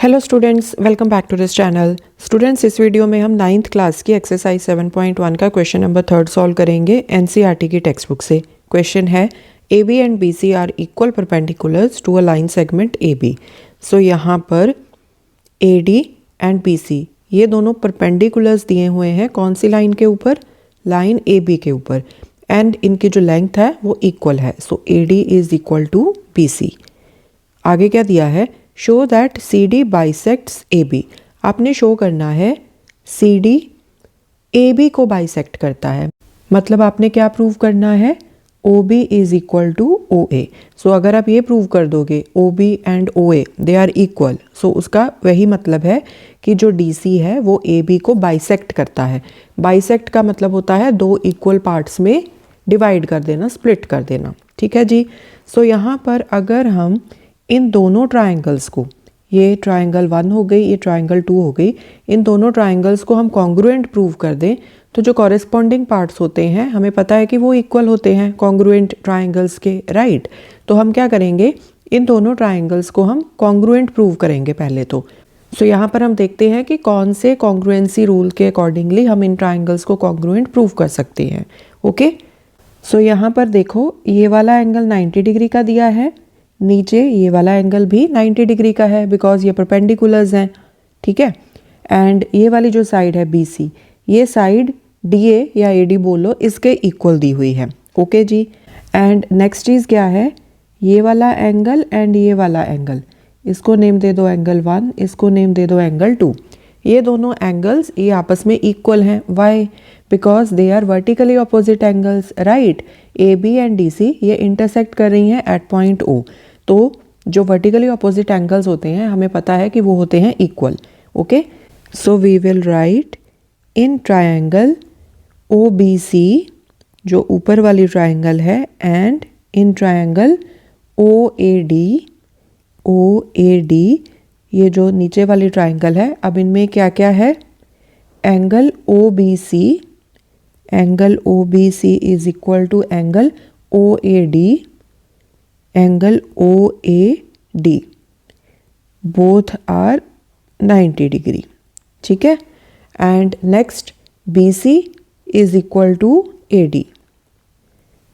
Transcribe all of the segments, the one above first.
Hello students, welcome back to this channel. Students, इस video में हम 9th क्लास की एक्सरसाइज 7.1 का क्वेश्चन नंबर 3 सॉल्व करेंगे एनसीईआरटी की टेक्स्ट बुक से। क्वेश्चन है A B and B C are equal perpendiculars to a line segment A B. So यहाँ पर A D and B C ये दोनों परपेंडिकुलर्स दिए हुए हैं। कौन सी लाइन के ऊपर? लाइन ए बी के ऊपर। एंड इनकी जो लेंथ है वो इक्वल है। So A D is equal to B C. आगे क्या दिया है? Show that C D bisects A B. आपने शो करना है सी डी ए बी को बाइसेक्ट करता है। मतलब आपने क्या प्रूव करना है? O B is equal to O A. So अगर आप ये प्रूव कर दोगे O B and O A they are equal, so उसका वही मतलब है कि जो डी सी है वो ए बी को बाइसेक्ट करता है। बाइसेक्ट का मतलब होता है दो इक्वल पार्ट्स में डिवाइड कर देना, स्प्लिट कर देना। ठीक है जी। सो यहाँ पर अगर हम इन दोनों ट्रायंगल्स को, ये ट्रायंगल 1 हो गई, ये ट्रायंगल 2 हो गई, इन दोनों ट्रायंगल्स को हम कॉन्ग्रुएंट प्रूव कर दें तो जो कॉरेस्पॉन्डिंग पार्ट्स होते हैं हमें पता है कि वो इक्वल होते हैं कॉन्ग्रुएंट ट्रायंगल्स के, राइट। तो हम क्या करेंगे, इन दोनों ट्रायंगल्स को हम कॉन्ग्रुएंट प्रूव करेंगे पहले तो। सो यहाँ पर हम देखते हैं कि कौन से कॉन्ग्रुएंसी रूल के अकॉर्डिंगली हम इन ट्रायंगल्स को कॉन्ग्रुएंट प्रूव कर सकते हैं। ओके। सो यहाँ पर देखो, ये वाला एंगल 90 डिग्री का दिया है, नीचे ये वाला एंगल भी 90 डिग्री का है बिकॉज ये परपेंडिकुलर्स हैं। ठीक है। एंड ये वाली जो साइड है बी सी, ये साइड डी ए या ए डी बोलो, इसके इक्वल दी हुई है। ओके जी। एंड नेक्स्ट चीज़ क्या है? ये वाला एंगल एंड ये वाला एंगल, इसको नेम दे दो एंगल 1, इसको नेम दे दो एंगल 2। ये दोनों एंगल्स ये आपस में इक्वल हैं। Why? Because they are vertically opposite angles, right. A B and D C ये इंटरसेक्ट कर रही हैं एट पॉइंट ओ। तो जो वर्टिकली अपोजिट एंगल्स होते हैं हमें पता है कि वो होते हैं equal. Okay. So we will write in triangle O B C, जो ऊपर वाली ट्रायंगल है, and in triangle O A D, ये जो नीचे वाली ट्रायंगल है। अब इनमें क्या क्या है? Angle O B C is equal to angle O A D, angle O A D, both are 90 degree. ठीक है। And next B C is equal to A D,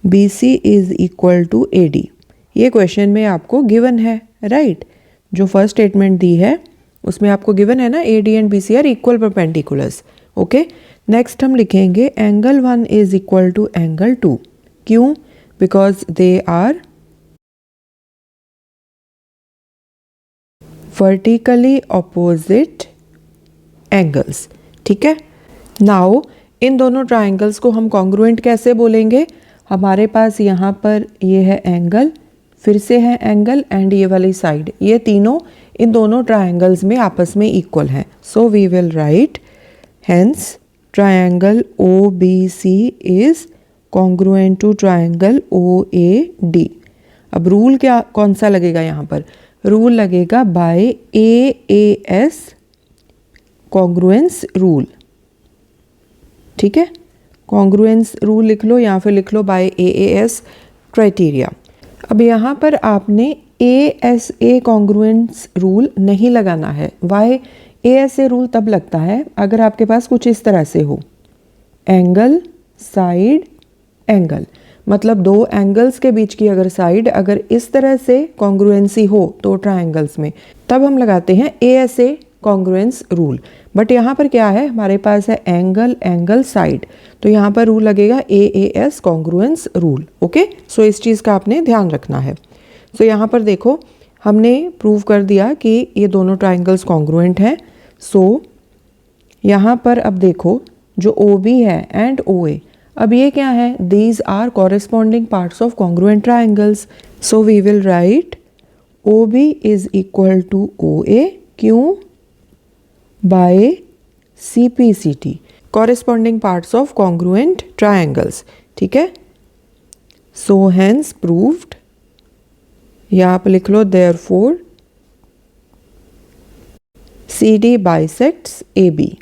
B C is equal to A D. ये question में आपको given है, right. जो first statement दी है उसमें आपको गिवन है ना, A D and B C are equal perpendiculars. Okay. Next हम लिखेंगे angle 1 is equal to angle 2। क्यों? Because they are vertically opposite angles. ठीक है। नाउ इन दोनों ट्रायंगल्स को हम कॉन्ग्रुएंट कैसे बोलेंगे? हमारे पास यहाँ पर ये है एंगल, फिर से है एंगल, एंड ये वाली साइड, ये तीनों इन दोनों ट्रायंगल्स में आपस में इक्वल हैं। So we will write hence triangle O B C is congruent to triangle O A D. अब रूल क्या, कौन सा लगेगा यहाँ पर? रूल लगेगा by A S congruence rule. ठीक है। कॉन्ग्रुएंस रूल लिख लो या फिर लिख लो बाय ए एस क्राइटेरिया। अब यहाँ पर आपने A S A congruence rule नहीं लगाना है। Why? A S A rule तब लगता है अगर आपके पास कुछ इस तरह से हो, एंगल साइड एंगल, मतलब दो एंगल्स के बीच की अगर साइड अगर इस तरह से कॉन्ग्रुएंसी हो तो ट्रायंगल्स में, तब हम लगाते हैं ए S A congruence rule. But यहाँ पर क्या है, हमारे पास है एंगल एंगल साइड, तो यहाँ पर रूल लगेगा A S congruence rule. Okay. So इस चीज़ का आपने ध्यान रखना है। सो यहाँ पर देखो, हमने प्रूव कर दिया कि ये दोनों ट्रायंगल्स कॉन्ग्रुएंट हैं। सो यहाँ पर अब देखो, जो ओ बी है एंड ओ ए, अब ये क्या है? These are corresponding parts of congruent triangles. So we will write O B is equal to O A. क्यों? By C P C T, corresponding parts of congruent triangles. ठीक है। So hence proved, या आप लिख लो therefore C D bisects A B.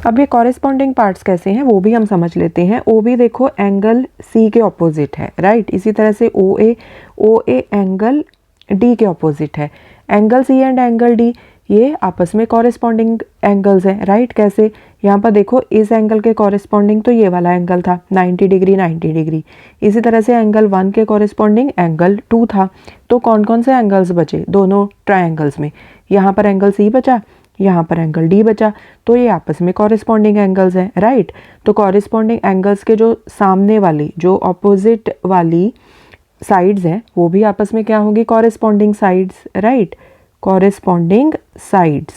अब ये corresponding parts कैसे हैं वो भी हम समझ लेते हैं। ओ बी देखो एंगल सी के ऑपोजिट है, राइट। इसी तरह से ओ ए एंगल डी के ऑपोजिट है। Angle C and angle D ये आपस में कॉरेस्पॉन्डिंग एंगल्स हैं, राइट। कैसे, यहाँ पर देखो इस एंगल के कॉरेस्पॉन्डिंग तो ये वाला एंगल था 90 डिग्री 90 डिग्री। इसी तरह से एंगल 1 के कॉरेस्पॉन्डिंग एंगल 2 था। तो कौन कौन से एंगल्स बचे दोनों ट्रायंगल्स में? यहाँ पर एंगल सी बचा, यहाँ पर एंगल डी बचा। तो ये आपस में कॉरेस्पॉन्डिंग एंगल्स हैं, राइट। तो कॉरेस्पॉन्डिंग एंगल्स के जो सामने वाली जो ऑपोजिट वाली साइड्स हैं वो भी आपस में क्या होंगी? Corresponding sides, right. Corresponding sides.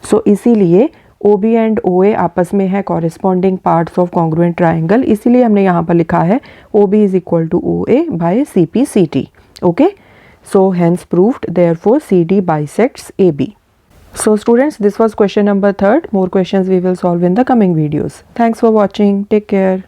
So इसीलिए OB एंड OA आपस में है corresponding parts of congruent triangle, इसीलिए हमने यहाँ पर लिखा है OB is equal to OA by CP/CT। Okay, so hence proved therefore CD bisects AB. So students, this was question number 3. More questions we will solve in the coming videos. Thanks for watching. Take care.